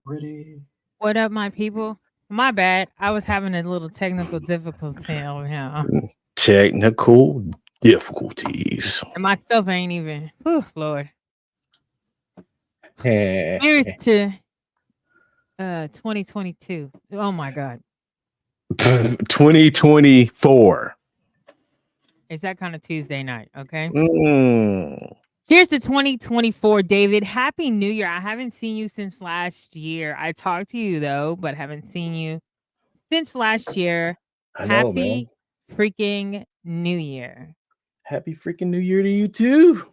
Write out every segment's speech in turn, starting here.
Ready? What up, my people? My bad. I was having a little technical difficulty over here. Technical difficulties. And my stuff ain't even. Whew, Lord. Eh, Here's to 2022. Oh my God. 2024. It's that kind of Tuesday night, okay? Mm. Here's to 2024, David. Happy New Year. I haven't seen you since last year. I talked to you though, but haven't seen you since last year. I know, man. Happy freaking New Year. Happy freaking New Year to you too.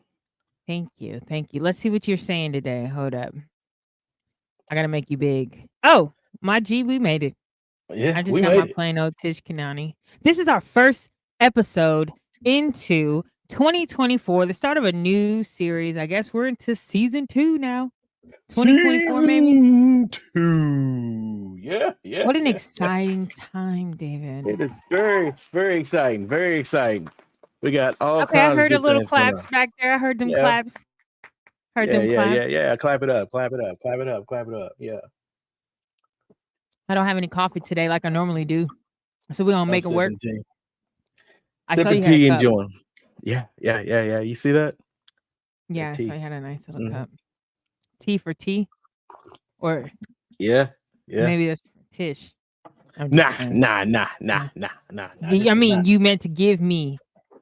Thank you. Thank you. Let's see what you're saying today. Hold up. I gotta make you big. Oh, my G, we made it. Yeah, I just we got my made it. plain old Tish Kanani. This is our first episode into 2024, the start of a new series. I guess we're into season 2 now. 2024, maybe. Season 2. Yeah, yeah, What an yeah. exciting time, David. It is very, very exciting. Very exciting. We got all Okay, I kinds of heard a good little things going on. claps back there. I heard them Yeah, claps. Heard yeah, them yeah, yeah, claps. yeah. Clap it up, clap it up, clap it up, clap it up. Yeah. I don't have any coffee today like I normally do. So we're gonna I'm make it work. sipping tea. I saw Sipping you had a tea, cup. enjoying. Yeah, yeah, yeah, yeah. You see that? Yeah, That I saw tea. you had a nice little Mhm. cup. Tea for tea? Or Yeah, yeah. maybe that's for Tish. I'm just Nah, playing. nah, nah, nah, Yeah. nah, nah, nah. I This is mean, not. you meant to give me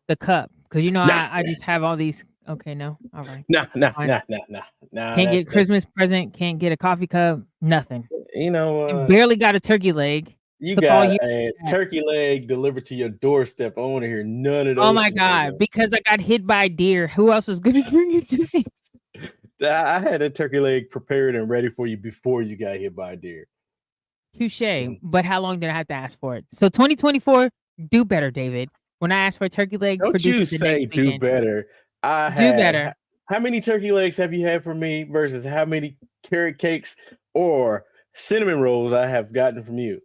the cup because Nah, I just have all these. Okay, no, all right, nah, nah, fine. nah, nah, nah, nah. Can't get That's. Christmas present. Can't get a coffee cup. Nothing. You know, And barely got a turkey leg. you Took all got year. a turkey leg delivered to your doorstep. I want to hear none of Oh those my god! shenanigans. Because I got hit by a deer. Who else was gonna bring it to me? I had a turkey leg prepared and ready for you before you got hit by a deer. Touche. Mhm. But how long did I have to ask for it? So 2024, do better, David. When I asked for a turkey leg, Don't produce you it the next say do weekend. better. I Do had better. how many turkey legs have you had from me versus how many carrot cakes or cinnamon rolls I have gotten from you?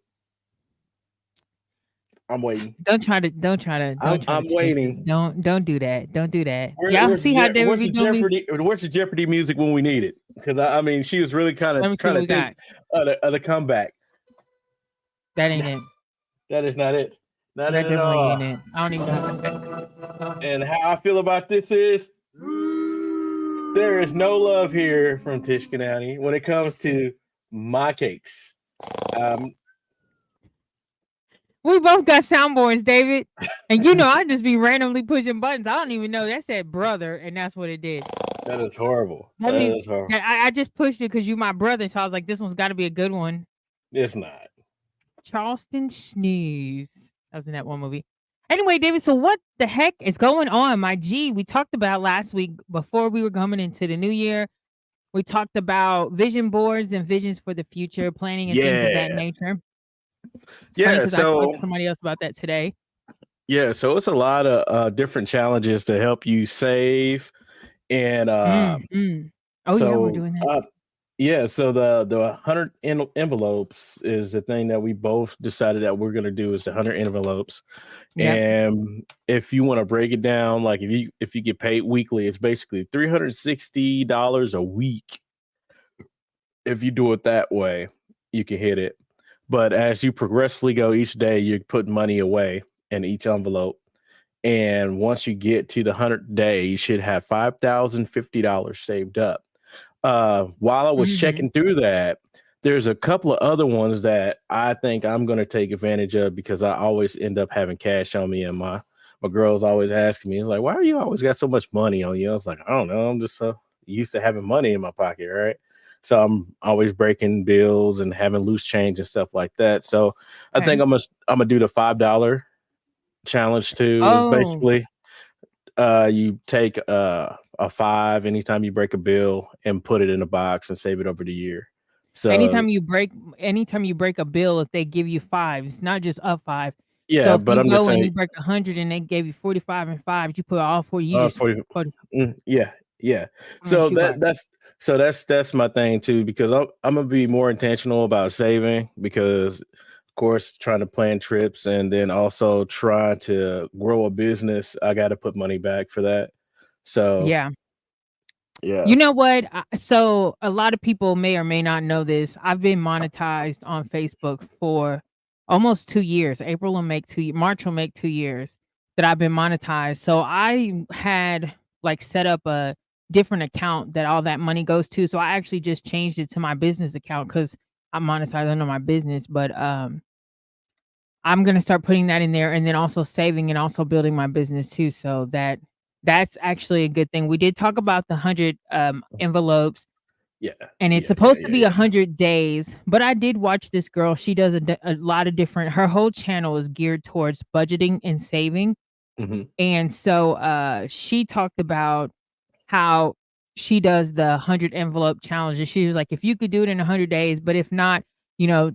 I'm waiting. Don't try to I'm change it. waiting. Don't do that. Don't do that. Y'all Where's see how David where's be the doing me? Jeopardy? Where's the Jeopardy music when we need it? Because I mean, she was really kind Let of me see trying what to we think got. of the comeback. That ain't it. That is not it. Not it That at definitely all. ain't it. I don't even know how to. And how I feel about this is there is no love here from Tish Kanani when it comes to my cakes. Um, We both got soundboards, David. And I just be randomly pushing buttons. I don't even know. That said brother, and that's what it did. that is horrible. That That means is horrible. that I just pushed it because you my brother. So I was like, this one's got to be a good one. It's not. Charleston Snooze. That was in that one movie. Anyway, David, so what the heck is going on? My G, we talked about last week before we were coming into the new year. We talked about vision boards and visions for the future, planning and things of that Yeah. nature. It's funny Yeah. because I talked to So somebody else about that today. yeah. So it's a lot of different challenges to help you save and Mm. Oh yeah, we're so doing that too. yeah, so the 100 envelopes is the thing that we both decided that we're gonna do is the 100 envelopes. Yep. And if you want to break it down, like if you get paid weekly, it's basically $360 a week. If you do it that way, you can hit it. But as you progressively go each day, you're putting money away in each envelope. And once you get to the 100th day, you should have $5,050 saved up. While I was Mhm. checking through that, there's a couple of other ones that I think I'm going to take advantage of because I always end up having cash on me, and my girl's always asking me, "It's like, why are you always got so much money on you?" I was like, I don't know, I'm just so used to having money in my pocket, right? So I'm always breaking bills and having loose change and stuff like that. So I Okay. think I'm gonna do the $5 challenge too. Is Oh, basically you take a five anytime you break a bill and put it in a box and save it over the year. So anytime you break a bill, if they give you five, it's not just a five. So yeah, if but you I'm just go and saying you break 100 and they gave you 45 and five, you put all four. You just for you. put. Yeah, yeah. I'm gonna So shoot box. that's my thing too because I'm gonna be more intentional about saving because of course trying to plan trips and then also trying to grow a business. I got to put money back for that. So Yeah. Yeah. You know what? So a lot of people may or may not know this. I've been monetized on Facebook for almost 2 years. April will make March will make 2 years that I've been monetized. So I had like set up a different account that all that money goes to. So I actually just changed it to my business account because I'm monetized under my business. But I'm gonna start putting that in there and then also saving and also building my business too. So that's actually a good thing. We did talk about the 100 envelopes, Yeah. and it's Yeah. Yeah. supposed to Yeah. be Yeah. 100 days. But I did watch this girl. She does a lot of different. Her whole channel is geared towards budgeting and saving. Hmm. And so she talked about how she does the 100 envelope challenge. And she was like, if you could do it in 100 days, but if not, you know,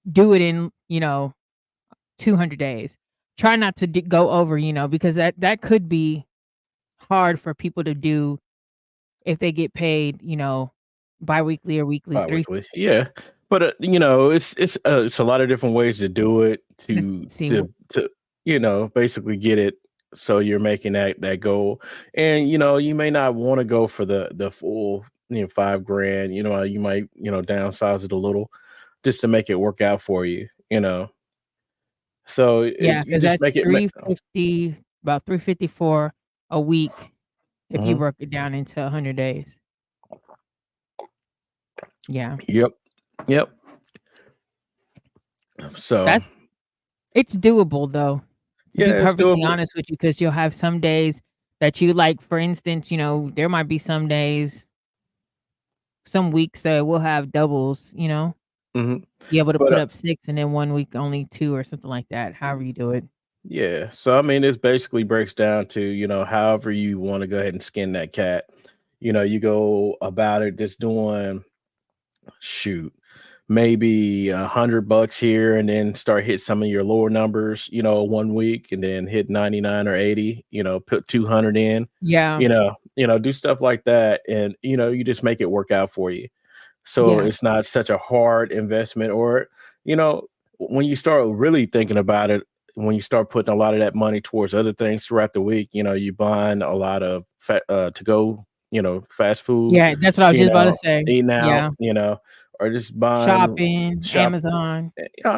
do it in 200 days. Try not to go over, because that could be hard for people to do if they get paid, biweekly or weekly, three Bi-weekly. Yeah. But it's a lot of different ways to do it to to see. basically get it so you're making that goal. And you may not want to go for the full 5 grand. You might downsize it a little just to make it work out for you. So Yeah, you because just that's make it. 350, about 354 a week if you Mhm. work it down into 100 days. Yeah, Yep. Yep. So that's it's doable though. To be yeah, it's perfectly doable. honest with you, because you'll have some days that you like. For instance, there might be some days, some weeks that we'll have doubles. Hmm. Be able to But put up 6 and then 1 week only 2 or something like that, however you do it. yeah, so I mean, this basically breaks down to however you want to go ahead and skin that cat. You go about it just doing shoot maybe $100 here, and then start hit some of your lower numbers. 1 week, and then hit 99 or 80. Put 200 in. Yeah, Do stuff like that, and you just make it work out for you. So yeah, it's not such a hard investment, or you know, when you start really thinking about it, when you start putting a lot of that money towards other things throughout the week, you buying a lot of to go, fast food, yeah, that's what I was just about to say. eating out, Yeah, or just buying shopping, shop. Amazon,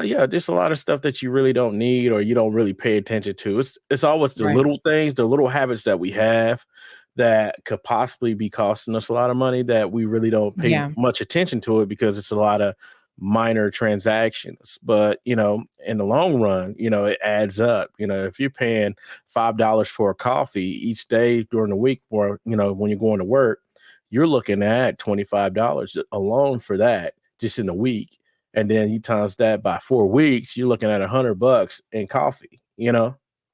Yeah, just a lot of stuff that you really don't need or you don't really pay attention to. It's always the right, little things, the little habits that we have that could possibly be costing us a lot of money that we really don't pay yeah, much attention to it because it's a lot of minor transactions. But in the long run, it adds up. If you're paying $5 for a coffee each day during the week, or when you're going to work, you're looking at $25 alone for that just in a week, and then you times that by 4 weeks, you're looking at $100 in coffee.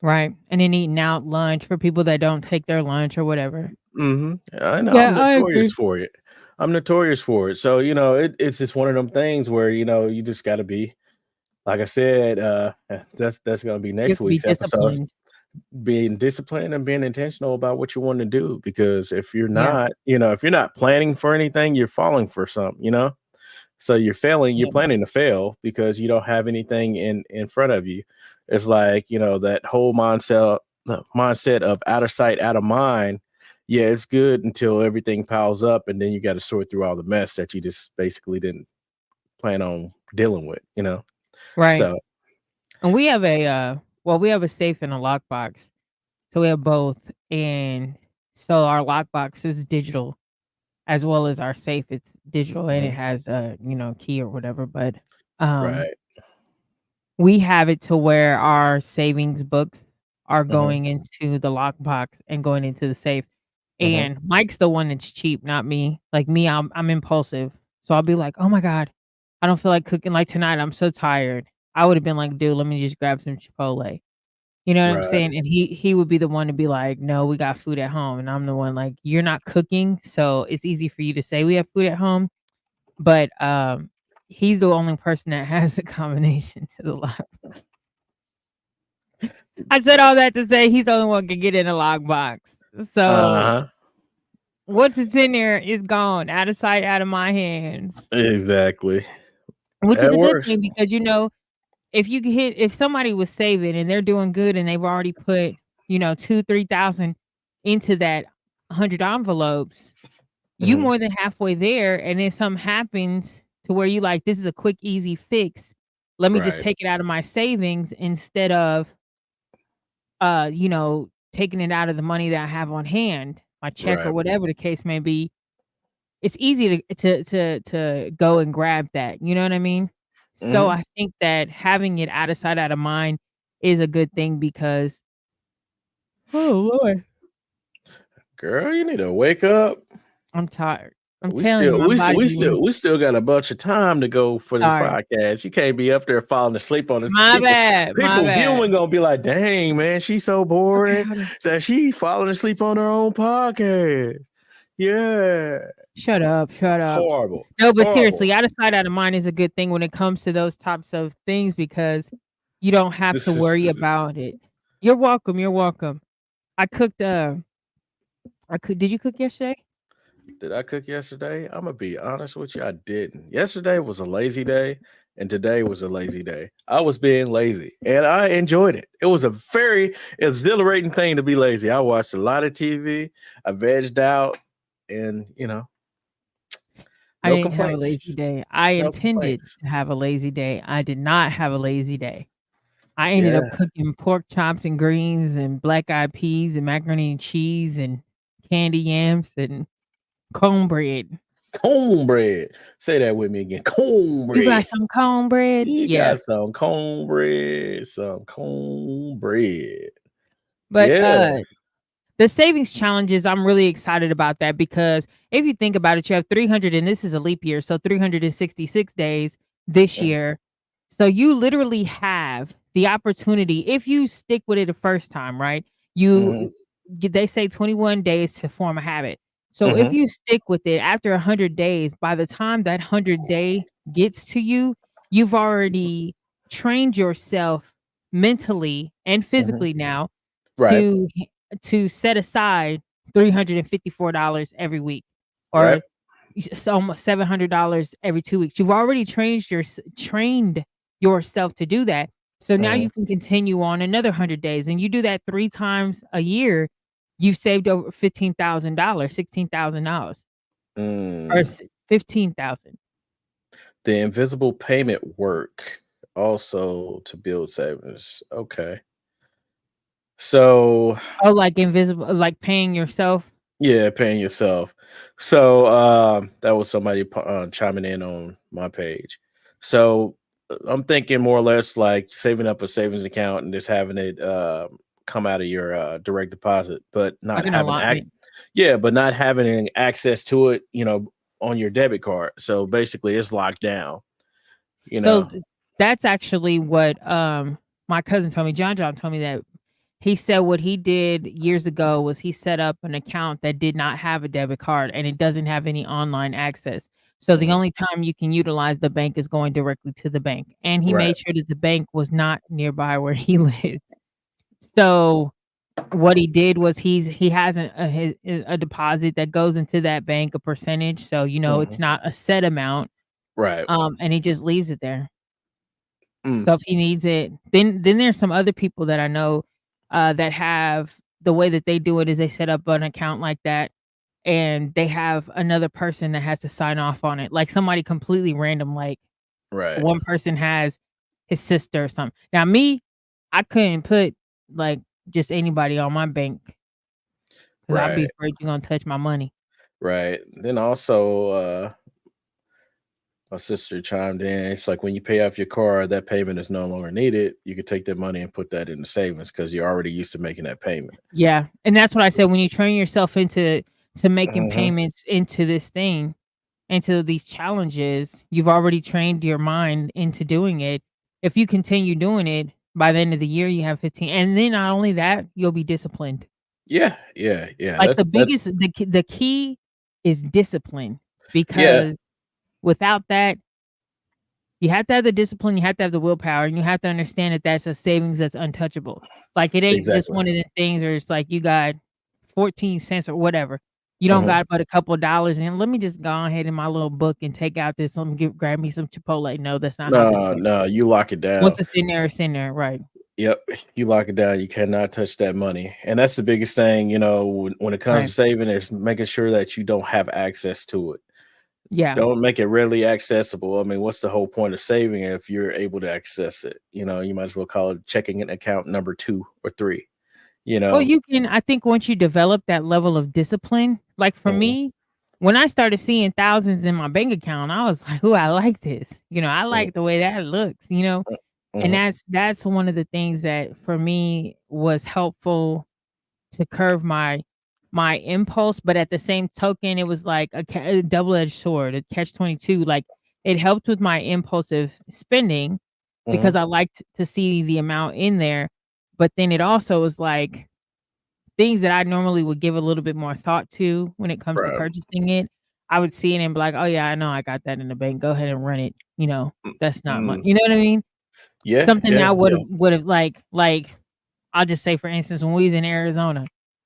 right, and then eating out lunch for people that don't take their lunch or whatever. I know I'm Yeah, I notorious agree. for it. I'm notorious for it. So, it's just one of them things where, you just gotta be, like I said, that's gonna be You have next to be week's episode, disciplined. being disciplined and being intentional about what you want to do. Because Yeah, if you're not planning for anything, you're falling for something. So you're yeah, planning to fail because you don't have anything in front of you. It's like, that whole mindset of out of sight, out of mind. Yeah, it's good until everything piles up, and then you got to sort through all the mess that you just basically didn't plan on dealing with. right, So and we have we have a safe and a lockbox, so we have both, and so our lockbox is digital as well as our safe, it's digital, and it mhm, has a, key or whatever, but, um right. we have it to where our savings books are Hmm. going into the lockbox and going into the safe, Hmm. and Mike's the one that's cheap, not me. Like me, I'm impulsive, so I'll be like, "Oh my god, I don't feel like cooking, like tonight, I'm so tired." I would've been like, "Dude, let me just grab some Chipotle." You know what I'm Right. saying? And he would be the one to be like, "No, we got food at home," and I'm the one like, "You're not cooking, so it's easy for you to say we have food at home," but, he's the only person that has a combination to the lock. I said all that to say he's the only one can get in a lockbox. So, Uh-huh. once it's in there, it's gone, out of sight, out of my hands, Exactly. which is That a good works. thing because, if somebody was saving and they're doing good and they've already put, 2, 3,000 into that 100 envelopes, you Mhm. more than halfway there, and then something happens to where you like, "This is a quick, easy fix. Let me just Right. take it out of my savings instead of, taking it out of the money that I have on hand, my check or Right. whatever the case may be." It's easy to go and grab that, you know what I mean? So, Mhm. I think that having it out of sight, out of mind is a good thing because oh, Lord. Girl, you need to wake up. I'm tired. I'm We telling you, still my we still body we be still wanting we still got a bunch of time to go for this sorry. podcast. You can't be up there falling asleep on this. My People bad, my people bad. viewing gonna be like, "Dang, man, she's so Okay, boring hold on. that she falling asleep on her own podcast." Yeah. Shut up, shut It's up. horrible. No, but Horrible. seriously, out of sight, out of mind is a good thing when it comes to those types of things because you don't have to This worry is about it. You're welcome, you're welcome. I cooked, did you cook yesterday? Did I cook yesterday? Imma be honest with you, I didn't. Yesterday was a lazy day, and today was a lazy day. I was being lazy, and I enjoyed it. It was a very exhilarating thing to be lazy. I watched a lot of TV, I vegged out, and, I no didn't have a lazy complaints. day. I No intended complaints. to have a lazy day. I did not have a lazy day. I ended up Yeah, cooking pork chops and greens and black eyed peas and macaroni and cheese and candy yams and cornbread. cornbread. Say that with me again, You got cornbread. some cornbread? You Yeah. got some cornbread, some cornbread. But, Yeah. the savings challenges, I'm really excited about that because if you think about it, you have 300 and this is a leap year, so 366 days this Mm, year. So you literally have the opportunity if you stick with it the first time, right? mhm, They say 21 days to form a habit. So if mhm, you stick with it after 100 days, by the time that 100 day gets to you, you've already trained yourself mentally and mhm. physically now Right, to to set aside $354 every week right. or it's almost $700 every 2 weeks. You've already trained yourself to do that. So now Mhm. you can continue on another 100 days and you do that 3 times a year, you've saved over $15,000, $16,000 or Mm. 15,000. The invisible payment work also to build savings. Okay. So, Oh, like invisible like paying yourself? yeah, paying yourself. So, that was somebody chiming in on my page. So, I'm thinking more or less like saving up a savings account and just having it come out of your direct deposit, but Like not an having allotment. yeah, but not having access to it, on your debit card. So basically, it's locked down. You So know. that's actually what my cousin told me. John told me that he said what he did years ago was he set up an account that did not have a debit card and it doesn't have any online access. So the Mhm. only time you can utilize the bank is going directly to the bank. And he Right. made sure that the bank was not nearby where he lived. So what he did was he has a deposit that goes into that bank, a percentage. So Mhm. it's not a set amount. Right. And he just leaves it there. Mm. So if he needs it, then there's some other people that I know, that have the way that they do it is they set up an account like that, and they have another person that has to sign off on it, like somebody completely random, like Right. one person has his sister or something. Now me, I couldn't put, like, just anybody on my bank because 'cause I'd be Right. afraid you're gonna touch my money. Right. Then also, my sister chimed in. It's like when you pay off your car, that payment is no longer needed. You could take that money and put that in the savings because you're already used to making that payment. Yeah, and that's what I said, when you train yourself to making Mhm. payments into this thing, into these challenges, you've already trained your mind into doing it. If you continue doing it, by the end of the year, you have 15 and then not only that, you'll be disciplined. Yeah. Yeah. Yeah. Like, That's the key is discipline, yeah. because without that, you have to have the discipline, you have to have the willpower, and you have to understand that that's a savings that's untouchable. Like, it ain't just Exactly. one of the things where it's like you got 14 cents or whatever. You don't Mhm. got but a couple of dollars, and let me just go ahead in my little book and take out this, let me grab me some Chipotle. No, that's not how this No, works. no, you lock it Once down. it's in there, right. Yep, you lock it down. You cannot touch that money, and that's the biggest thing. When it comes Right. to saving, is making sure that you don't have access to it. Yeah. Don't make it readily accessible. I mean, what's the whole point of saving if you're able to access it? You might as well call it checking an account number 2 or 3. You Well, know. you can I think once you develop that level of discipline, like for Mhm, me, when I started seeing thousands in my bank account, I was like, "Ooh, I like this." I mhm, like the way that looks. And mhm, that's one of the things that for me was helpful to curb my impulse, but at the same token, it was like a double-edged sword, a catch-22. Like, it helped with my impulsive spending because mhm. I liked to see the amount in there, but then it also was like things that I normally would give a little bit more thought to when it comes to Right. purchasing it. I would see it and be like, "Oh, yeah, I know I got that in the bank. Go ahead and run it." That's not much. Mm. You know what I mean? Yeah, Something that yeah, I yeah. would've like, I'll just say, for instance, when we was in Arizona,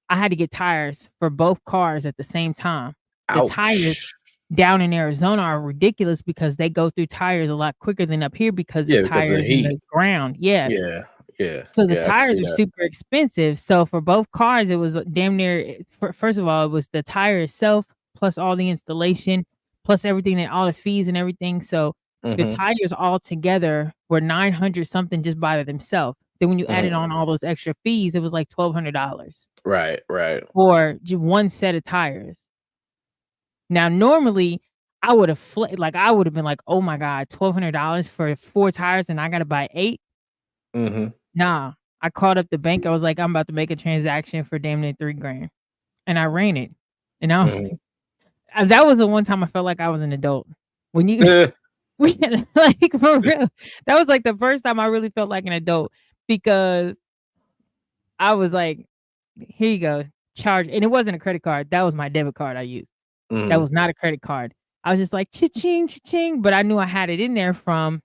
I had to get tires for both cars at the same time. The tires Ouch. down in Arizona are ridiculous because they go through tires a lot quicker than up here because the Yeah, because of the tires in heat. the ground. Yeah. Yeah, yeah, So the yeah, I can tires see are that. super expensive. So for both cars, it was damn near first of all, it was the tire itself, plus all the installation, plus everything that all the fees and everything. So the Mhm, tires all together were 900 something just by themselves. Then when you added mhm. on all those extra fees, it was like $1,200 Right, right. for one set of tires. Now normally I would have like I would have been like, "Oh my God, $1,200 for 4 tires and I gotta buy 8." Mhm, Nah, I called up the bank. I was like, "I'm about to make a transaction for damn near 3 grand," and I ran it, and I was mhm. like that was the one time I felt like I was an adult. When you Eh, like, for real, that was, like, the first time I really felt like an adult because I was like, "Here you go, charge," and it wasn't a credit card, that was my debit card I used. That mhm, was not a credit card. I was just like, "Cha-ching, cha-ching," but I knew I had it in there from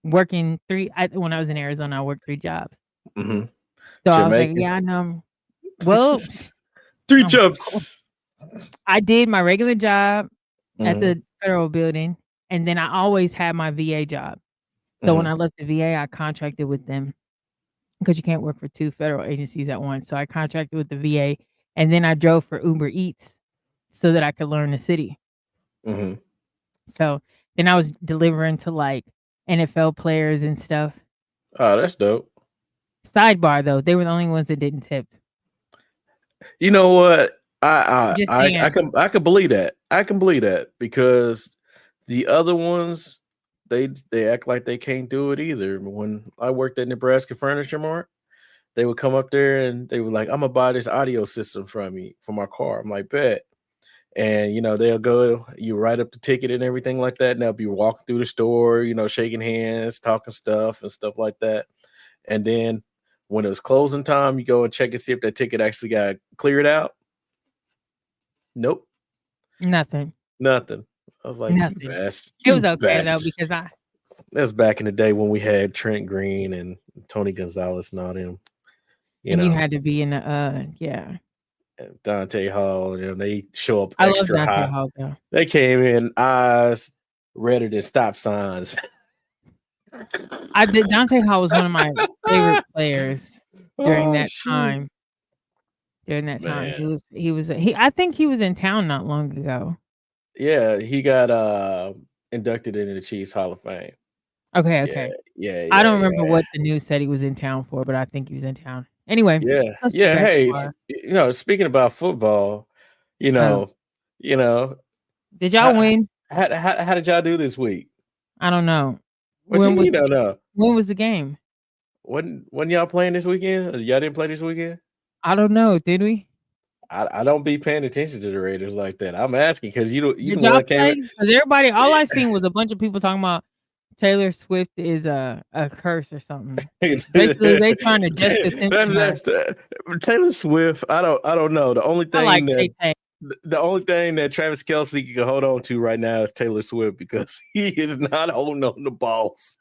working 3 when I was in Arizona, I worked 3 jobs. mhm. So I was like, Jamaican. "Yeah, I know." Well, 3 of course. jumps. I did my regular job at Mhm, the federal building, and then I always had my VA job. So when mhm, I left the VA, I contracted with them because you can't work for 2 federal agencies at once. So I contracted with the VA, and then I drove for Uber Eats so that I could learn the city. mhm. So then I was delivering to, like, NFL players and stuff. Oh, that's dope. Sidebar though, they were the only ones that didn't tip. You know what? I Just I I I saying. can I can believe that. I can believe that because the other ones, they act like they can't do it either. When I worked at Nebraska Furniture Mart, they would come up there and they were like, "Imma buy this audio system from you for my car." I'm like, "Bet." And, they'll go, you write up the ticket and everything like that, and they'll be walking through the store, shaking hands, talking stuff and stuff like that. And then when it was closing time, you go and check and see if that ticket actually got cleared out. Nope, Nothing, nothing. I was like, "You nothing. bastard, It was you okay though bastards." because I That's back in the day when we had Trent Green and Tony Gonzalez and all them, you and you know, had to be in the, yeah. and Dante Hall, they show up I love extra Dante high. Hall though. They came in eyes redder than stop signs. I did Dante Hall was one of my favorite players during Oh, that shoot. time. During that time, Man. he I think he was in town not long ago. Yeah, he got, inducted into the Chiefs Hall of Fame. Okay, Yeah, okay. yeah, I yeah, don't remember yeah. what the news said he was in town for, but I think he was in town. Anyway, Yeah, let's yeah, digress hey, more. speaking about football, you Oh, know you know, did y'all how win? how did y'all do this week? I don't know. What you mean, don't know? When was the game? When y'all playing this weekend? Or y'all didn't play this weekend? I don't know, did we? I don't be paying attention to the Raiders like that. I'm asking because you the Did one y'all that came play? in. Because everybody all I seen was a bunch of people talking about Taylor Swift is a curse or something. Basically, they trying to Jessica Simpson her. That's Taylor Swift. I don't know. I like Tay-Tay. The only thing that Travis Kelce can hold on to right now is Taylor Swift because he is not holding on the balls.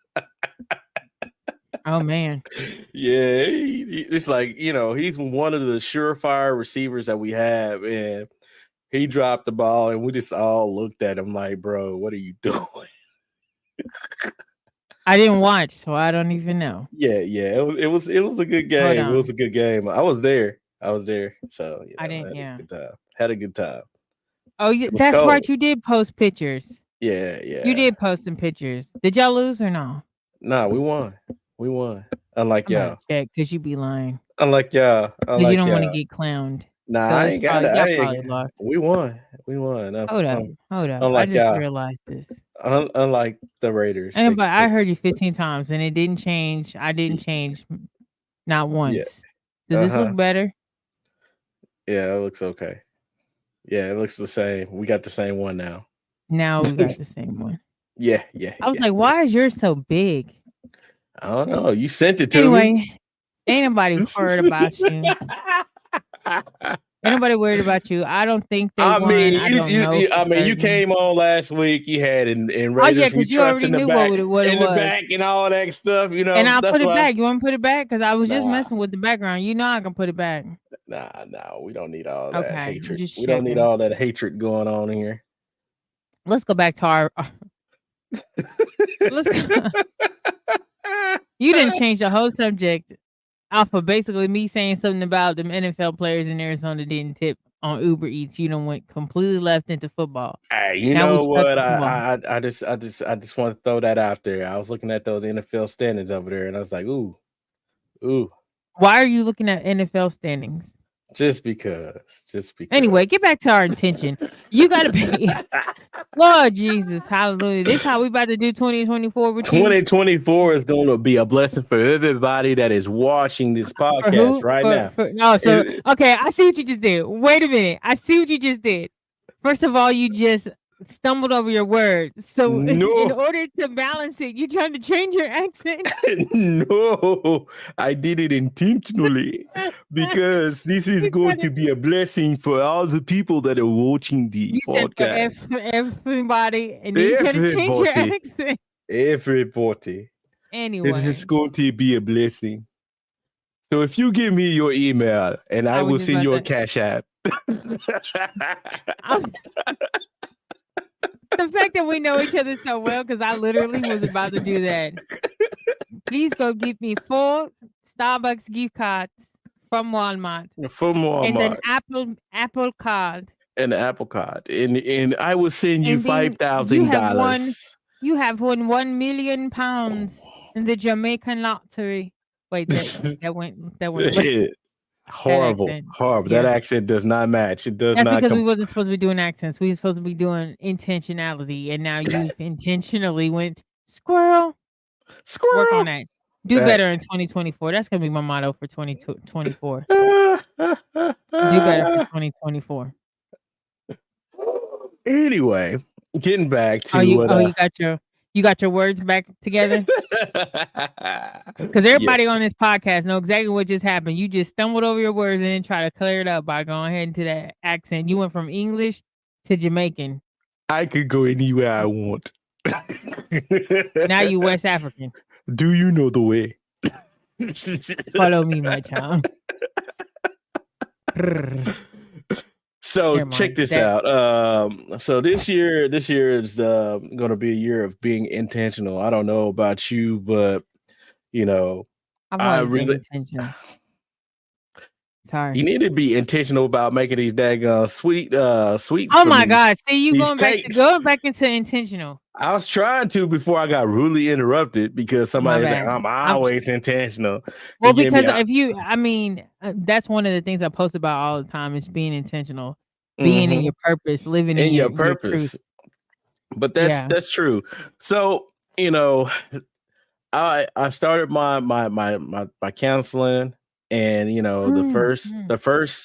Oh, man. Yeah, it's like he's one of the surefire receivers that we have, and he dropped the ball, and we just all looked at him like, "Bro, what are you doing?" I didn't watch, so I don't even know. Yeah. It was a good Hold game. It was on. a good game. I was there. So I I didn't. had a Yeah. good time. Had a good time. Oh, yeah, It was that's right. cold. You did post pictures. Yeah. You did post some pictures. Did y'all lose or no? Nah, we won. We won. Unlike I'm about to y'all. check because you be lying. Unlike y'all. Because you Unlike don't want to y'all. get clowned. Nah, So I it's ain't got probably it. y'all probably lost. We won. We won. Hold up. Hold up. I Unlike just y'all. realized this. Unlike the Raiders. And but I heard you 15 times and it didn't change. I didn't change not Yeah. once. Does this look better? Yeah, it looks okay. Yeah, it looks the same. We got the same one now. Now we got the same one. Yeah. I was like, why is yours so big? I don't know. You sent it to me. Anyway, ain't nobody worried about you. Ain't nobody worried about you. I don't think they won. I don't know. You came on last week. You had in Raiders. Oh yeah, because you already knew what it was. In the back and all that stuff. You know, and I'll put it back. You want to put it back? Because I was just messing with the background. You know I can put it back. Nah, we don't need all that hatred. We don't need all that hatred going on here. Let's go back to our. Let's go. You didn't change the whole subject off of basically me saying something about them NFL players in Arizona didn't tip on Uber Eats. You done went completely left into football. Hey, you know what? I just want to throw that out there. I was looking at those NFL standings over there, and I was like, ooh. Why are you looking at NFL standings? Just because. Anyway, get back to our intention. You got to be. Lord Jesus, hallelujah. This is how we about to do 2024 with 2024 is going to be a blessing for everybody that is watching this podcast now. Okay, I see what you just did. Wait a minute. I see what you just did. First of all, you just stumbled over your words. So in order to balance it, you're trying to change your accent? No, I did it intentionally because this is going to be a blessing for all the people that are watching the podcast. For everybody, and then you're trying to change your accent. Everybody. Anyway. This is going to be a blessing. So if you give me your email and I will send you a Cash App. The fact that we know each other so well, because I literally was about to do that. Please go give me 4 Starbucks gift cards from Walmart. And an Apple card. An Apple card. And I will send you $5,000. You have won £1 million in the Jamaican lottery. Wait, that went horrible. Yeah. That accent does not match. It does not. That's because we wasn't supposed to be doing accents. We were supposed to be doing intentionality, and now you intentionally went squirrel. Work on that. Do better in 2024. That's gonna be my motto for 2024. Do better for 2024. Anyway, getting back to you got your words back together? Because everybody on this podcast know exactly what just happened. You just stumbled over your words and then try to clear it up by going ahead into that accent. You went from English to Jamaican. I could go anywhere I want. Now you West African. Do you know the way? Follow me, my child. So check this out. So this year is going to be a year of being intentional. I don't know about you, but I really intentional. Sorry. You need to be intentional about making these daggone sweets. Oh my God! See, you going back into intentional. I was trying to before I got rudely interrupted because somebody was like, I'm always intentional. Well, because that's one of the things I post about all the time is being intentional, being in your purpose, living in your purpose. Your but that's true. So I started my counseling, and the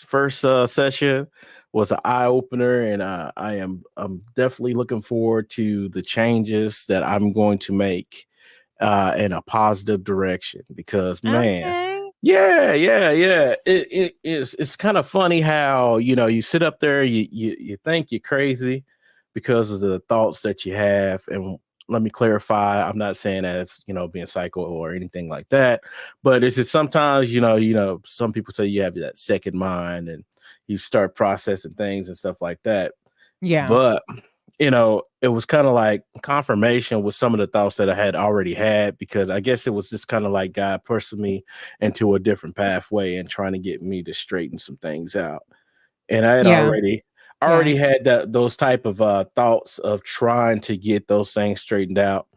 first session was an eye opener, and I'm definitely looking forward to the changes that I'm going to make in a positive direction because it's kind of funny how you sit up there, you think you're crazy because of the thoughts that you have. And let me clarify, I'm not saying that it's being psycho or anything like that, but it's just sometimes some people say you have that second mind and you start processing things and stuff like that. Yeah. But it was kind of like confirmation with some of the thoughts that I had already had, because I guess it was just kind of like God pushing me into a different pathway and trying to get me to straighten some things out. And I had Yeah. already had those type of thoughts of trying to get those things straightened out.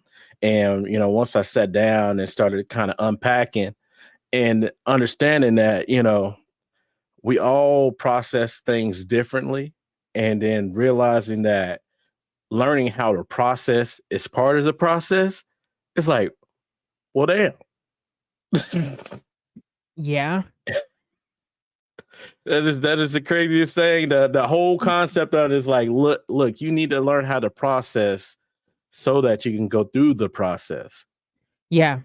And once I sat down and started kind of unpacking and understanding that, we all process things differently, and then realizing that learning how to process is part of the process, it's like, well, damn. Yeah. That is the craziest thing. The whole concept of it is like, look, you need to learn how to process so that you can go through the process. Yeah.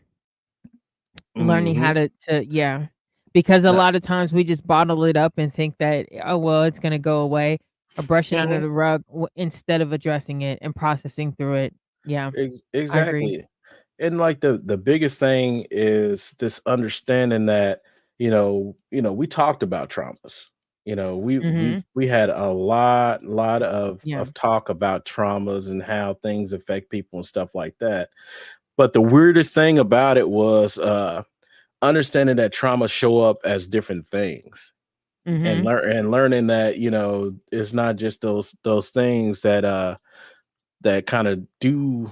Learning how Mhm. yeah. Because a Uh, lot of times we just bottle it up and think that, "Oh, well, it's gonna go away," or brush it under mhm. the rug instead of addressing it and processing through it. Yeah, I agree. Exactly. And like the biggest thing is this understanding that, we talked about traumas. Mhm. We had a lot Yeah. of talk about traumas and how things affect people and stuff like that. But the weirdest thing about it was understanding that trauma show up as different things, and Mhm. learning that, it's not just those things that kind of do,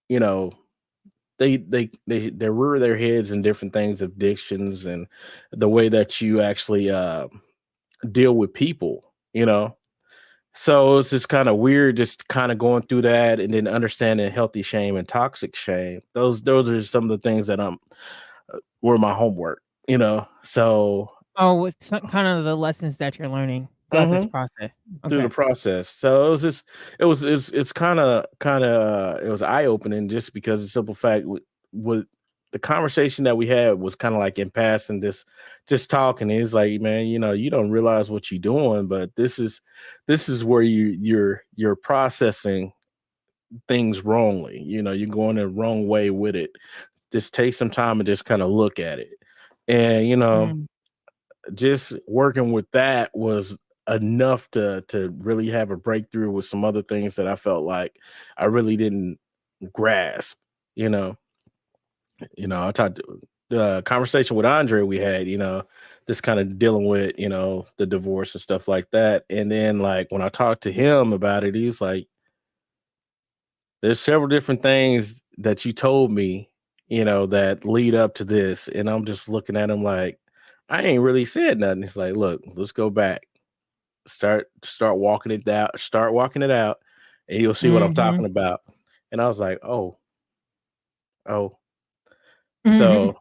you know they rear their heads in different things, addictions, and the way that you actually deal with people, so it's just kind of weird, just kind of going through that, and then understanding healthy shame and toxic shame. Those are some of the things that were my homework, so Oh, it's some kind of the lessons that you're learning throughout this mhm, process. through the Okay. process. So it was just it's kind of it was eye opening, just because the simple fact with the conversation that we had was kind of like in passing, just talking. It's like, man, you don't realize what you're doing, but this is where you're processing things wrongly. You're going the wrong way with it. Just take some time and just kind of look at it. And Mm. just working with that was enough to really have a breakthrough with some other things that I felt like I really didn't grasp. You know, I talked the conversation with Andre we had, this kind of dealing with, the divorce and stuff like that. And then like when I talked to him about it, he was like, there's several different things that you told me, that lead up to this. And I'm just looking at him like, I ain't really said nothing. He's like, look, let's go back. Start walking it down, start walking it out, and you'll see what I'm Mhm. talking about. And I was like, oh. Mhm. So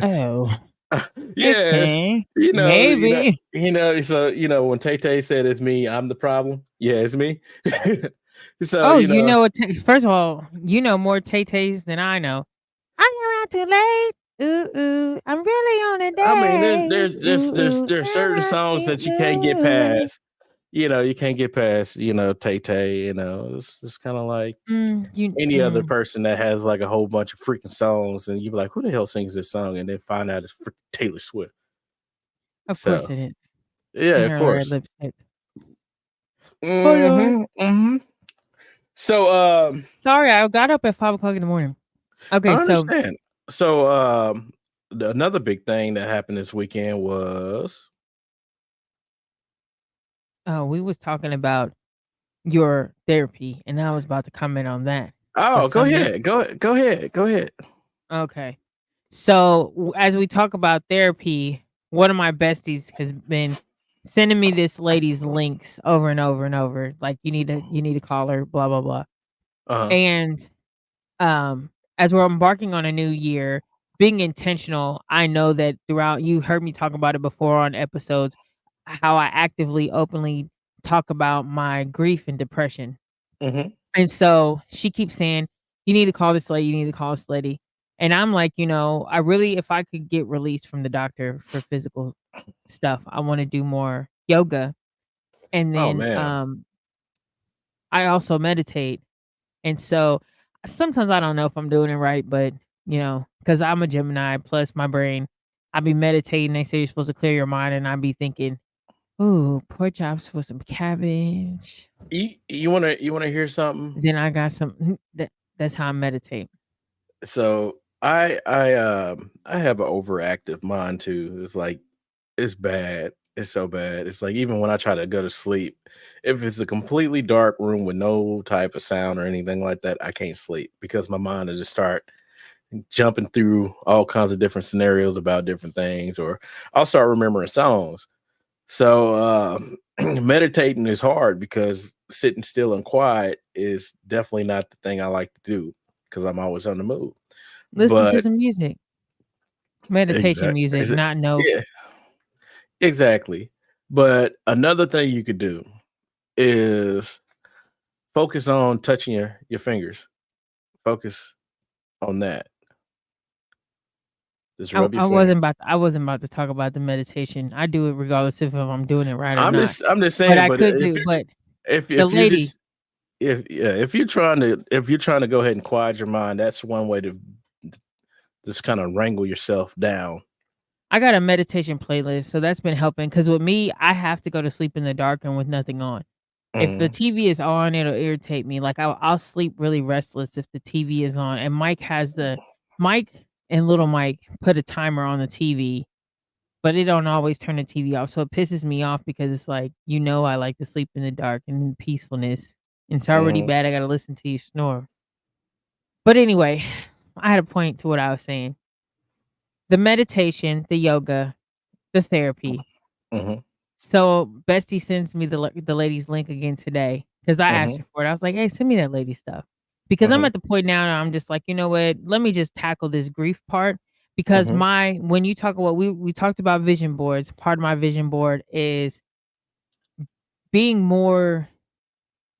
Oh, yes, okay. Maybe. so when Tay Tay said it's me, I'm the problem. Yeah, it's me. So, Oh, you know what? First of all, you know more Tay-Tays than I know. I'm around too late. Ooh, ooh, I'm really on a I mean, there's day. there's there's Ooh, there's ooh, there's certain songs that you can't get ooh. past. You can't get past, Tay Tay, it's kind of like any other person that has like a whole bunch of freaking songs, and you be like, who the hell sings this song? And then find out it's freaking Taylor Swift. Of course So it is. yeah, In of her red course. lipstick. Hold on. Hmm. So Sorry, I got up at 5 o'clock in the morning. Okay, I so understand. So another big thing that happened this weekend was we was talking about your therapy, and I was about to comment on that. For oh, go some reason. ahead. Go ahead. Go ahead. Okay. So as we talk about therapy, one of my besties has been sending me this lady's links over and over and over. Like you need to call her, blah blah blah. Uh-huh. And um as we're embarking on a new year, being intentional, I know that throughout you heard me talk about it before on episodes, how I actively, openly talk about my grief and depression. Hmm. And so she keeps saying, "You need to call this lady, you need to call this lady." And I'm like, I really, if I could get released from the doctor for physical stuff, I want to do more yoga. And Oh then man. I also meditate. And so sometimes I don't know if I'm doing it right, but because I'm a Gemini plus my brain, I be meditating. They say you're supposed to clear your mind, and I be thinking, Ooh, pork chops with some cabbage. You wanna hear something? Then I got some that's how I meditate. So I have an overactive mind too. It's like it's bad. It's so bad. It's like even when I try to go to sleep, if it's a completely dark room with no type of sound or anything like that, I can't sleep because my mind will just start jumping through all kinds of different scenarios about different things, or I'll start remembering songs. So meditating is hard because sitting still and quiet is definitely not the thing I like to do because I'm always on the move. Listen to But some music. Meditation exact, music, is it, not no. yeah, exactly. But another thing you could do is focus on touching your fingers. Focus on that. Just rub your finger. I wasn't about to talk about the meditation. I do it regardless if I'm doing it right or not. I'm just But saying. I But could do but the if you're lady just if you're trying to go ahead and quiet your mind, that's one way to just kind of wrangle yourself down. I got a meditation playlist, so that's been helping. Cause with me, I have to go to sleep in the dark and with nothing on. If the Mhm, TV is on, it'll irritate me. Like, I'll sleep really restless if the TV is on, and Mike and little Mike put a timer on the TV, but it don't always turn the TV off, so it pisses me off because it's like, I like to sleep in the dark and in peacefulness, and it's already mhm, bad I gotta listen to you snore. But anyway, I had a point to what I was saying. The meditation, the yoga, the therapy. mhm, So, Bestie sends me the lady's link again today because I asked mhm, her for it. I was like, "Hey, send me that lady stuff." Because I'm mhm, at the point now I'm just like, "You know what? Let me just tackle this grief part." Because mhm, when you talk about we talked about vision boards, part of my vision board is being more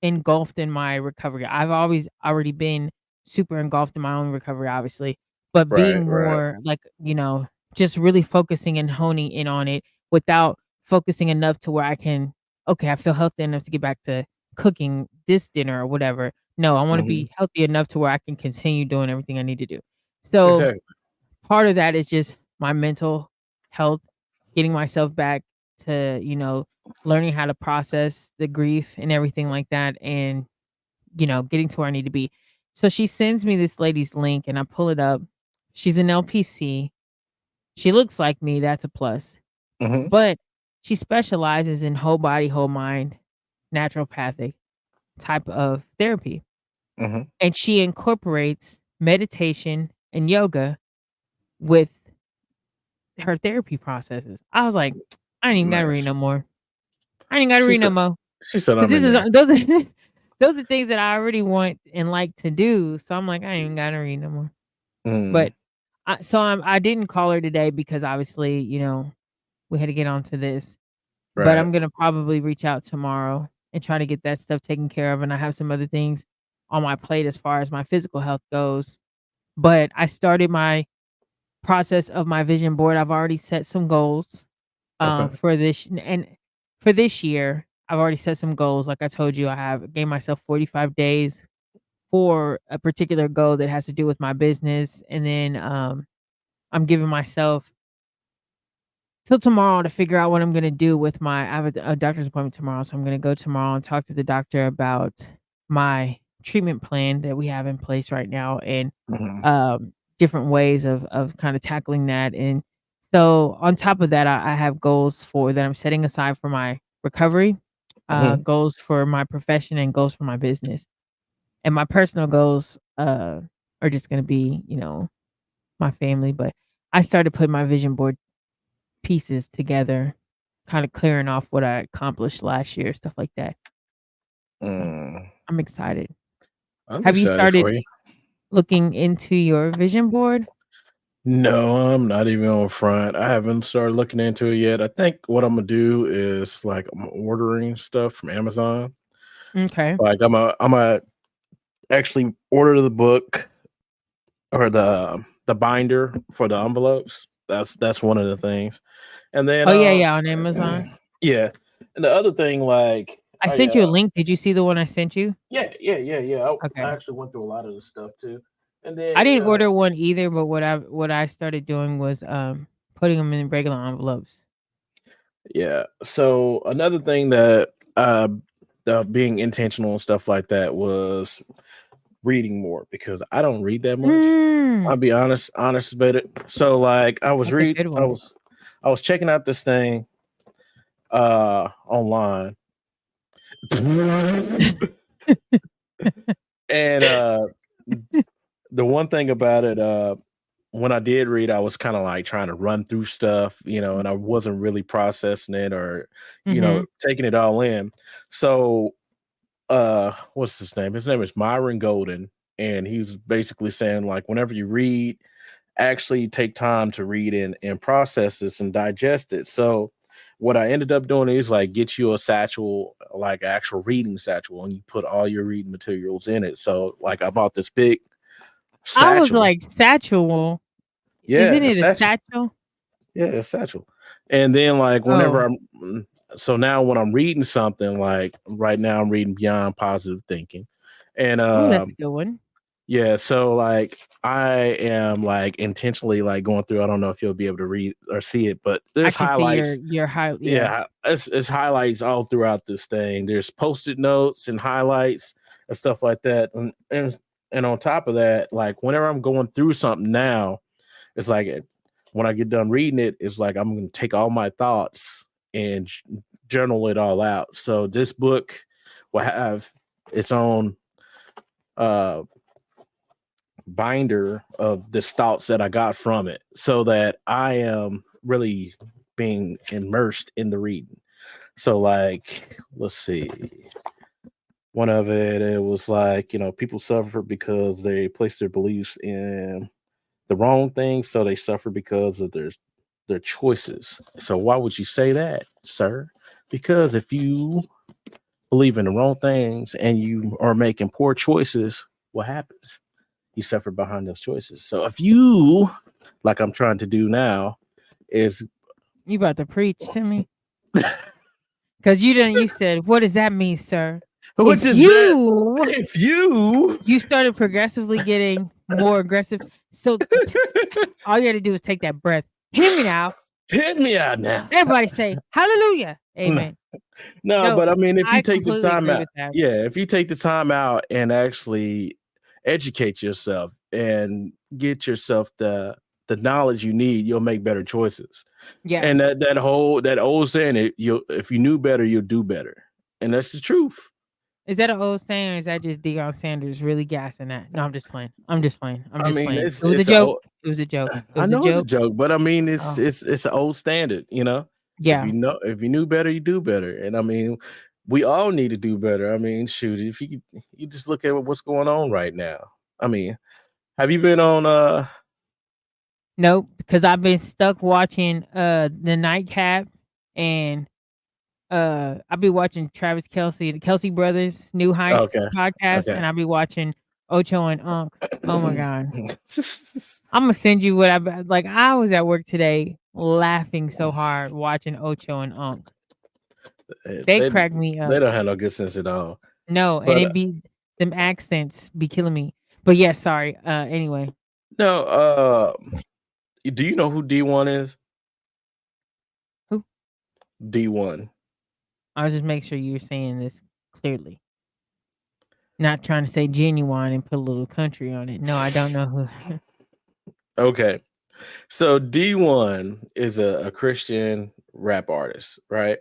engulfed in my recovery. I've always already been super engulfed in my own recovery, obviously, but right, being right, more like, just really focusing and honing in on it without focusing enough to where I can, okay, I feel healthy enough to get back to cooking this dinner or whatever. No, I want to mhm, be healthy enough to where I can continue doing everything I need to do. So exactly, part of that is just my mental health, getting myself back to, learning how to process the grief and everything like that and, getting to where I need to be. So she sends me this lady's link and I pull it up. She's an LPC. She looks like me, that's a plus. mhm, But she specializes in whole body, whole mind, naturopathic type of therapy. mhm, And she incorporates meditation and yoga with her therapy processes. I was like, I ain't even gotta read nice. no more. I ain't gotta She read no said more she said because I'm this in is there. those are those are things that I already want and like to do. So I'm like, I ain't even gotta read no more. Mm, But I didn't call her today because obviously, we had to get onto this. But right. I'm gonna probably reach out tomorrow and try to get that stuff taken care of. And I have some other things on my plate as far as my physical health goes. But I started my process of my vision board. I've already set some goals Okay. for this year. I've already set some goals. Like I told you, I have gave myself 45 days for a particular goal that has to do with my business. And then I'm giving myself till tomorrow to figure out what I'm gonna do with I have a doctor's appointment tomorrow, so I'm gonna go tomorrow and talk to the doctor about my treatment plan that we have in place right now and, Mhm, different ways of kinda tackling that, and so on top of that, I have goals for that I'm setting aside for my recovery, mhm, goals for my profession, and goals for my business, and my personal goals, are just gonna be, my family, but I started putting my vision board pieces together, kinda clearing off what I accomplished last year, stuff like that. So, mm. I'm excited. I'm Have you excited started for you. looking into your vision board? No, I'm not even on front. I haven't started looking into it yet. I think what I'm gonna do is like I'm ordering stuff from Amazon. Okay. Like I'm a actually order the book or the binder for the envelopes. That's one of the things. And then Oh, yeah, yeah, on Amazon. yeah. And the other thing like I I sent you a link. Did you see the one I sent you? yeah. I Okay. actually went through a lot of the stuff too. And then, I didn't order one either, but what I started doing was, putting them in regular envelopes. Yeah. So another thing that being intentional and stuff like that was reading more because I don't read that much. I'll Mm, be honest about it. So like that's a good one. I was checking out this thing online. And the one thing about it, when I did read, I was kind of like trying to run through stuff, and I wasn't really processing it or, Mm-hmm. taking it all in. So, what's his name? His name is Myron Golden, and he's basically saying like, whenever you read, actually take time to read and process this and digest it. So, what I ended up doing is like get you a satchel, like actual reading satchel, and you put all your reading materials in it. So, like, I bought this big I was satchel. like, satchel. Yeah, Isn't a it a satchel. satchel? Yeah, a satchel. And then like whenever Oh, so now when I'm reading something, like right now I'm reading Beyond Positive Thinking. And oh, that's a good one. yeah, so like I am like intentionally like going through. I don't know if you'll be able to read or see it, but I there's can see highlights. your high. Yeah. Yeah, it's highlights all throughout this thing. There's post-it notes and highlights and stuff like that. And on top of that, like whenever I'm going through something now, it's like when I get done reading it, it's like I'm going to take all my thoughts and journal it all out. So this book will have its own uh binder of the thoughts that I got from it, so that I am really being immersed in the reading. So like, let's see. One of it was like, people suffer because they place their beliefs in the wrong thing, so they suffer because of their choices. So why would you say that, sir? Because if you believe in the wrong things and you are making poor choices, what happens? You suffer behind those choices. So if you, like I'm trying to do now, is You about to preach to me? Because you didn't. You said, "What does that mean, sir?" what If does that? you If you you started progressively getting more aggressive, so all you got to do is take that breath. Hear me now. hit me out now. Everybody say Hallelujah, Amen. No, No, but I mean, if you I take the completely time agree out, with that. yeah, if you take the time out and actually educate yourself and get yourself the knowledge you need, you'll make better choices. Yeah. And that old saying, you if you knew better, you'll do better, and that's the truth. Is that an old saying or is that just Deion Sanders really gassing that? No, I'm just playing. I'm just playing. I'm I just mean, playing. it's It was a it's a joke. old, It was a joke. It I was a know it's a joke. joke, but I mean, it's Oh, it's it's an old standard. yeah. If you knew better, you do better, and I mean, we all need to do better. I mean, shoot, if you just look at what's going on right now. I mean, have you been on? Nope, because I've been stuck watching the Nightcap and I'll be watching Travis Kelsey, the Kelsey Brothers New Heights Okay, podcast, okay. and I'll be watching Ocho and Unk. Oh my god. I'm gonna send you what like. I was at work today laughing so hard watching Ocho and Unk. They they cracked me they up. don't have no good sense at all. No, and But it be them accents be killing me. But yeah, sorry. Anyway, no, do you know who D1 is? who? D1. I was just making sure you're saying this clearly. Not trying to say genuine and put a little country on it. No, I don't know who. Okay. So D1 is a Christian rap artist, right?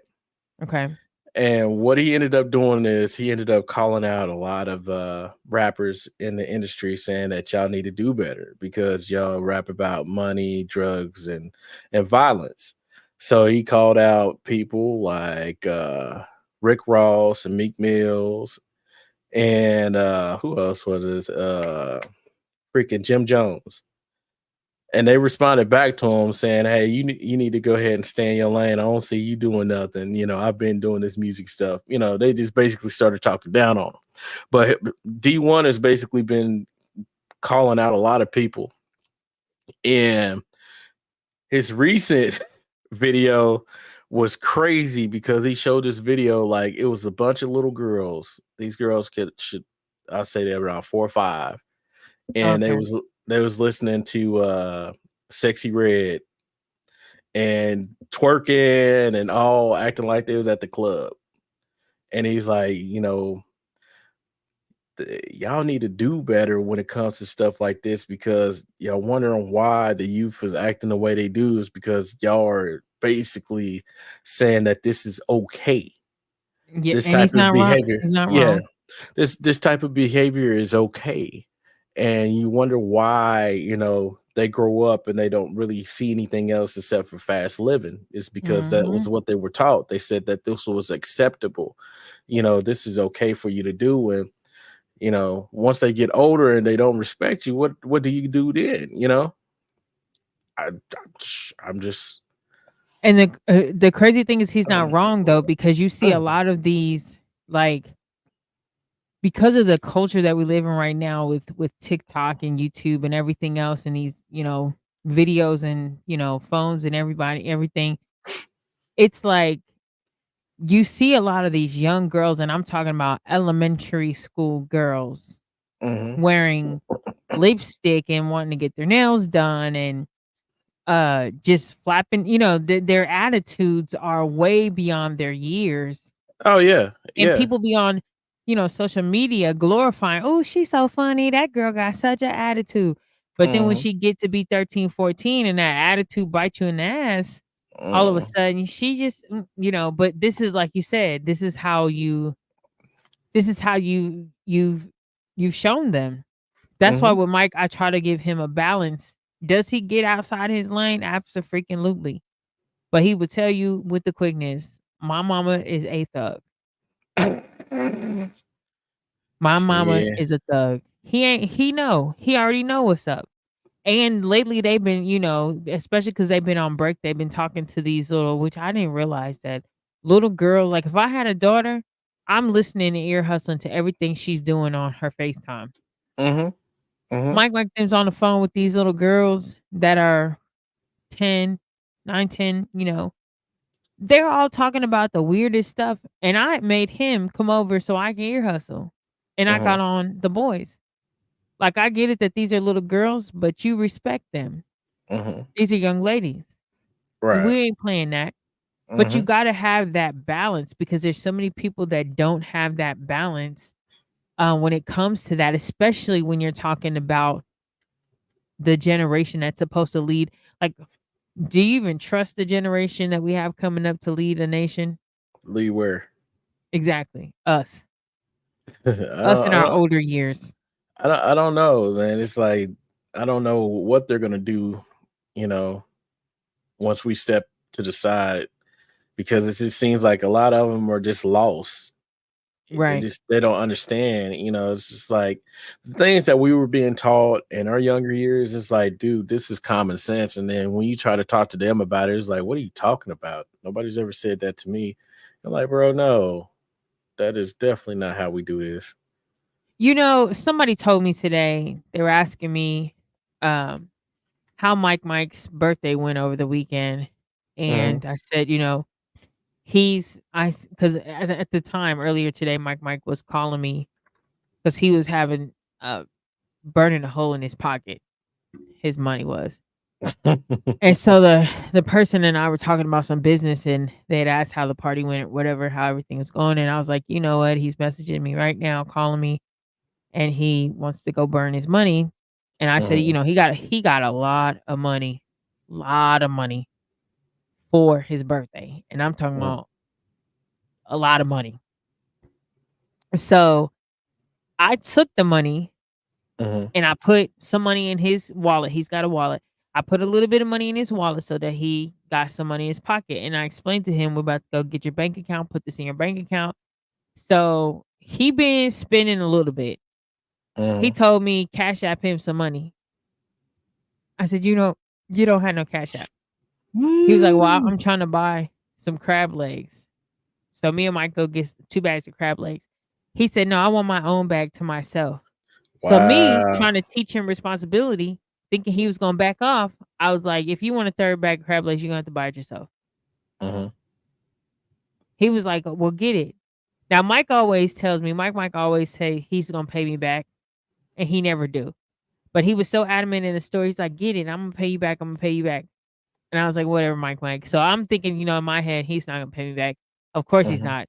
Okay. And what he ended up doing is he ended up calling out a lot of rappers in the industry, saying that y'all need to do better because y'all rap about money, drugs, and violence. So he called out people like Rick Ross and Meek Mills and who else was this? Freaking Jim Jones. And they responded back to him saying, "Hey, you need to go ahead and stay in your lane. I don't see you doing nothing. I've been doing this music stuff." They just basically started talking down on him. But D1 has basically been calling out a lot of people. And his recent video was crazy because he showed this video like it was a bunch of little girls. These girls should I'll say they're around 4 or 5, and Okay. they was listening to Sexy Red. and twerking and all acting like they was at the club. And he's like, y'all need to do better when it comes to stuff like this because y'all wondering why the youth is acting the way they do is because y'all are basically saying that this is okay. Yeah, This and type he's of not wrong. behavior. He's not Yeah. wrong. This type of behavior is okay. And you wonder why, they grow up and they don't really see anything else except for fast living. It's because that was Mhm. what they were taught. They said that this was acceptable. This is okay for you to do. And once they get older and they don't respect you, what do you do then? I'm just And the crazy thing is he's not wrong though, because you see a lot of these, like, because of the culture that we live in right now with TikTok and YouTube and everything else and these, videos and, phones and everything. It's like you see a lot of these young girls, and I'm talking about elementary school girls Mhm. wearing lipstick and wanting to get their nails done and just flapping, their attitudes are way beyond their years. Oh yeah, And yeah. people be on, social media glorifying, "Oh, she's so funny. That girl got such an attitude." But then when Mhm, she get to be 13, 14, and that attitude bites you in the ass, all of a mm, sudden she just, but this is like you said, this is how you've shown them. That's why mhm. with Mike, I try to give him a balance. Does he get outside his lane? Abso-freaking-lutely. But he would tell you with the quickness, "My mama is a thug. My mama Yeah. is a thug." He already know what's up. And lately they've been, especially because 'cause they've been on break, they've been talking to these little, which I didn't realize that little girl, like, if I had a daughter, I'm listening and ear hustling to everything she's doing on her FaceTime. Mhm, mhm. Mike them's on the phone with these little girls that are 10, 9, 10. They're all talking about the weirdest stuff, and I made him come over so I can ear hustle, and I Mhm, got on the boys. Like, I get it that these are little girls, but you respect them. mhm. These are young ladies. We Right. ain't playing that, but you Mhm, gotta have that balance because there's so many people that don't have that balance, when it comes to that, especially when you're talking about the generation that's supposed to lead. Like, do you even trust the generation that we have coming up to lead a nation? Lee Ware. Exactly, us. I Us don't in I our don't older years. I don't know, man. It's like I don't know what they're gonna do, you know, once we step to the side because it just seems like a lot of them are just lost. Right. They don't understand, it's just like the things that we were being taught in our younger years, it's like, dude, this is common sense. And then when you try to talk to them about it, it's like, what are you talking about? Nobody's ever said that to me. I'm like, bro, no, that is definitely not how we do this. Somebody told me today, they were asking me, um, how Mike's birthday went over the weekend, Mhm. and I said, he's I because at the time earlier today, Mike was calling me because he was having, burning a hole in his pocket, his money was. And so the person and I were talking about some business, and they had asked how the party went or whatever, how everything was going, and I was like, "You know what? He's messaging me right now, calling me, and he wants to go burn his money." And I said, Mhm. He got lot of money for his birthday, and I'm talking Mhm. about a lot of money. So, I took the money Mhm. and I put some money in his wallet. He's got a wallet. I put a little bit of money in his wallet so that he got some money in his pocket, and I explained to him, "We're about to go get your bank account, put this in your bank account." So, he been spending a little bit. He Mhm. told me Cash App him some money. I said, you don't have no Cash App." He was like, "Well, Woo! I'm trying to buy some crab legs." So me and Mike go get 2 bags of crab legs. He said, "No, I want my own bag to myself." So me Wow. trying to teach him responsibility, thinking he was gonna back off, I was like, "If you want a 3rd bag of crab legs, you're gonna have to buy it yourself." Mhm. He was like, "Well, get it." Now Mike always tells me, Mike always say he's gonna pay me back, and he never do. But he was so adamant in the story, he's like, "Get it, I'm gonna pay you back, I'm gonna pay you back." And I was like, whatever, Mike. So I'm thinking, in my head, he's not gonna pay me back. Of course he's Mhm. not.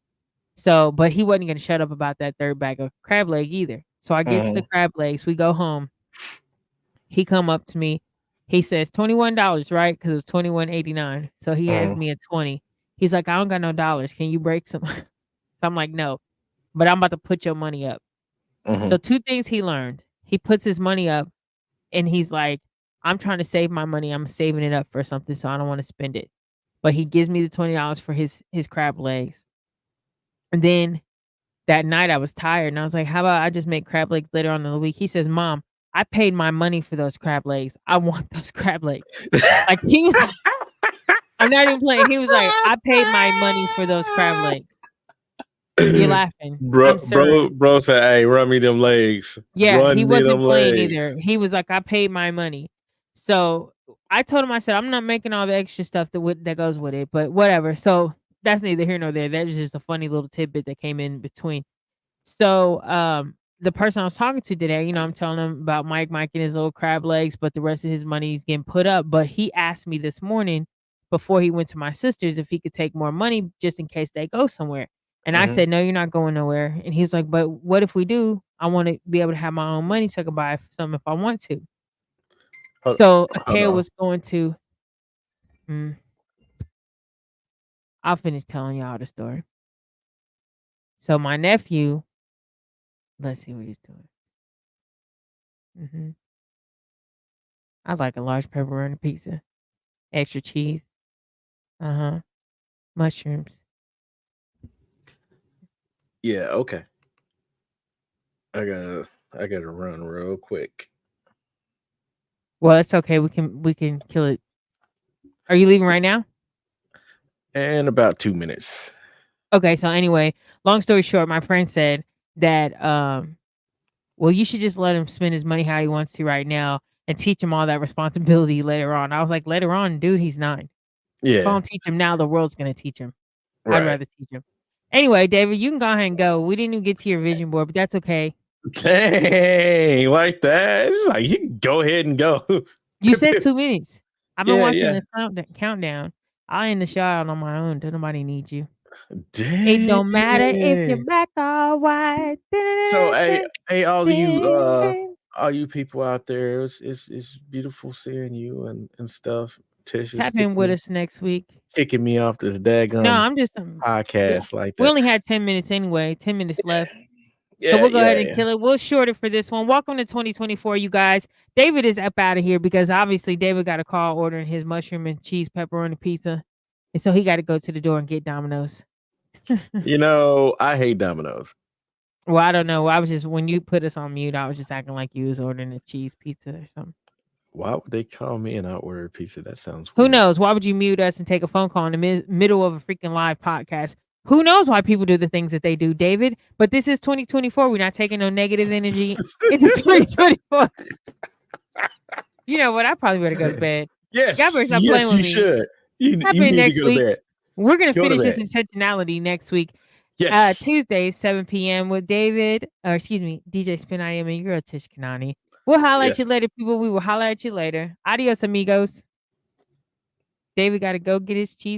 So, but he wasn't gonna shut up about that third bag of crab leg either. So I gets the Mhm. crab legs. We go home. He come up to me. He says $21, right? Because it was $21.89. So he hands Mhm. me a 20. He's like, I don't got no dollars. Can you break some? So I'm like, no, but I'm about to put your money up. So Mhm. 2 things he learned. He puts his money up and he's like, I'm trying to save my money. I'm saving it up for something, so I don't want to spend it. But he gives me the $20 for his crab legs. And then that night I was tired and I was like, how about I just make crab legs later on in the week? He says, Mom, I paid my money for those crab legs. I want those crab legs. Like he was like, I'm not even playing. He was like, I paid my money for those crab legs. You're laughing. I'm serious. Bro said, "Hey, run me them legs. Yeah, he Run me them wasn't playing legs." either. He was like, I paid my money. So I told him, I said, I'm not making all the extra stuff that goes with it, but whatever. So that's neither here nor there. That was just a funny little tidbit that came in between. So the person I was talking to today, I'm telling him about Mike and his little crab legs, but the rest of his money is getting put up. But he asked me this morning before he went to my sister's if he could take more money just in case they go somewhere. And I Mhm. said, no, you're not going nowhere. And he was like, but what if we do? I want to be able to have my own money so I can buy something if I want to. Hold So hold Akea on. was going to, mm, I'll finish telling y'all the story. So my nephew, let's see what he's doing. I like a large pepperoni pizza, extra cheese, mushrooms. Yeah, okay. I gotta run real quick. Well, it's okay. We can kill it. Are you leaving right now? In about 2 minutes. Okay. So anyway, long story short, my friend said that well, you should just let him spend his money how he wants to right now and teach him all that responsibility later on. I was like, later on, dude, he's 9. If I Yeah, don't teach him now, the world's gonna teach him. I'd right. rather teach him. Anyway, David, you can go ahead and go. We didn't even get to your vision board, but that's okay. Dang, like that. It's like you can go ahead and go. You said 2 minutes. I've been Yeah, watching yeah. the countdown. I'll end the show out on my own. Don't nobody need you. It Dang. don't matter if you're black or white. So, hey, all you people out there, it's beautiful seeing you and stuff. Tish is Tap in with us next week. kicking me off this No, daggum I'm just yeah. podcast like We that. only had 10 minutes anyway, 10 minutes left. So Yeah, we'll go ahead yeah, and yeah. kill it. We'll short it for this one. Welcome to 2024, you guys. David is up out of here because obviously David got a call ordering his mushroom and cheese pepperoni pizza. And so he got to go to the door and get Domino's. I hate Domino's. Well, I don't know. I was just, when you put us on mute, I was just acting like you was ordering a cheese pizza or something. Why would they call me and I order a pizza? That sounds Who weird. knows? Why would you mute us and take a phone call in the middle of a freaking live podcast? Who knows why people do the things that they do, David? But this is 2024. We're not taking no negative energy into 2024. You know what? I probably better go to bed. Y'all better stop playing yes, with you me. should. You Stop in need to next go to week. bed. We're gonna Go to finish this bed. intentionality next week. Yes. Tuesday, 7 p.m. with David, or excuse me, DJ Spin I Am and your girl Tish Kanani. We'll holler at Yes. you later, people. We will holler at you later. Adios, amigos. David got to go get his cheese.